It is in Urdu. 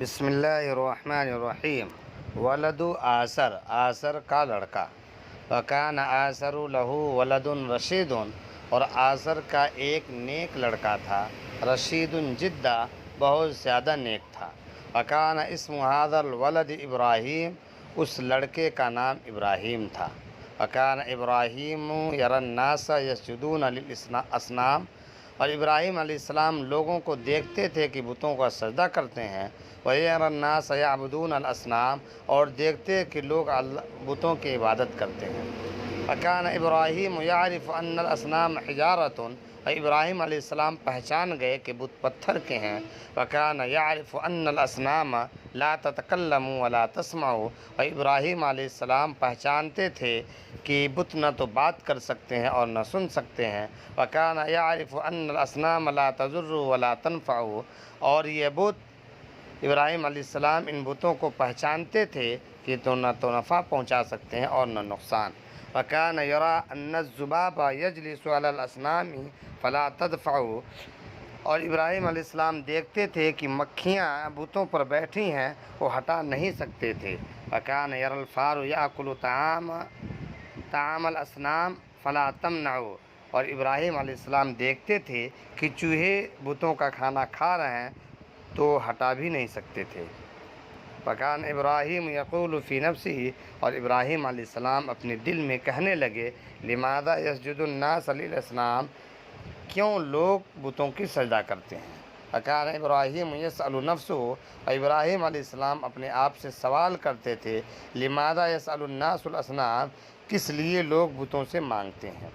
بسم اللہ الرحمن الرحیم۔ ولد آسر، آسر کا لڑکا۔ وکان آسر لہو ولد رشید، اور آسر کا ایک نیک لڑکا تھا، رشید جدا، بہت زیادہ نیک تھا۔ وکان اسم ھذا الولد ابراہیم، اس لڑکے کا نام ابراہیم تھا۔ وکان ابراہیم یری الناس یسجدون للاصنام، اور ابراہیم علیہ السلام لوگوں کو دیکھتے تھے کہ بتوں کا سجدہ کرتے ہیں۔ وَيَرَى النَّاسَ يَعْبُدُونَ الْأَصْنَامَ، اور دیکھتے کہ لوگ بتوں کی عبادت کرتے ہیں۔ وَكَانَ إِبْرَاهِيمُ يَعْرِفُ أَنَّ الْأَصْنَامَ حِجَارَةٌ، اور ابراہیم علیہ السلام پہچان گئے کہ بت پتھر کے ہیں۔ وَكَانَ يَعْرِفُ أَنَّ الْأَصْنَامَ لَا تَتَكَلَّمُ وَلَا تَسْمَعُ، اور ابراہیم علیہ السلام پہچانتے تھے کہ بت نہ تو بات کر سکتے ہیں اور نہ سن سکتے ہیں۔ وَكَانَ يَعْرِفُ أَنَّ الْأَصْنَامَ لَا تَضُرُّ وَلَا تَنْفَعُ، اور یہ بت ابراہیم علیہ السلام ان بتوں کو پہچانتے تھے کہ نہ تو نفع پہنچا سکتے ہیں اور نہ نقصان۔ وَكَانَ يَرَى أَنَّ الذُّبَابَ يَجْلِسُ عَلَى الْأَصْنَامِ فَلَا تَدْفَعُ، اور ابراہیم علیہ السلام دیکھتے تھے کہ مکھیاں بتوں پر بیٹھی ہیں، وہ ہٹا نہیں سکتے تھے۔ وَكَانَ يَرَى الْفَارُ يَأْكُلُ طَعَامَ الْأَصْنَامِ فَلَا تَمْنَعُ، اور ابراہیم علیہ السلام دیکھتے تھے کہ چوہے بتوں کا کھانا کھا رہے ہیں تو ہٹا بھی نہیں سکتے تھے۔ وَكَانَ إِبْرَاهِيمُ يَقُولُ فِي نَفْسِهِ، اور ابراہیم علیہ السلام اپنے دل میں کہنے لگے، لِمَاذَا يَسْجُدُ النَّاسَ لِلْأَصْنَامِ، کیوں لوگ بتوں کی سجدہ کرتے ہیں۔ وَكَانَ إِبْرَاهِيمُ يَسْأَلُ نَفْسَهُ، اور ابراہیم علیہ السلام اپنے آپ سے سوال کرتے تھے، لِمَاذَا يَسْأَلُ النَّاسُ الْأَصْنَامَ، کس لیے لوگ بتوں سے مانگتے ہیں۔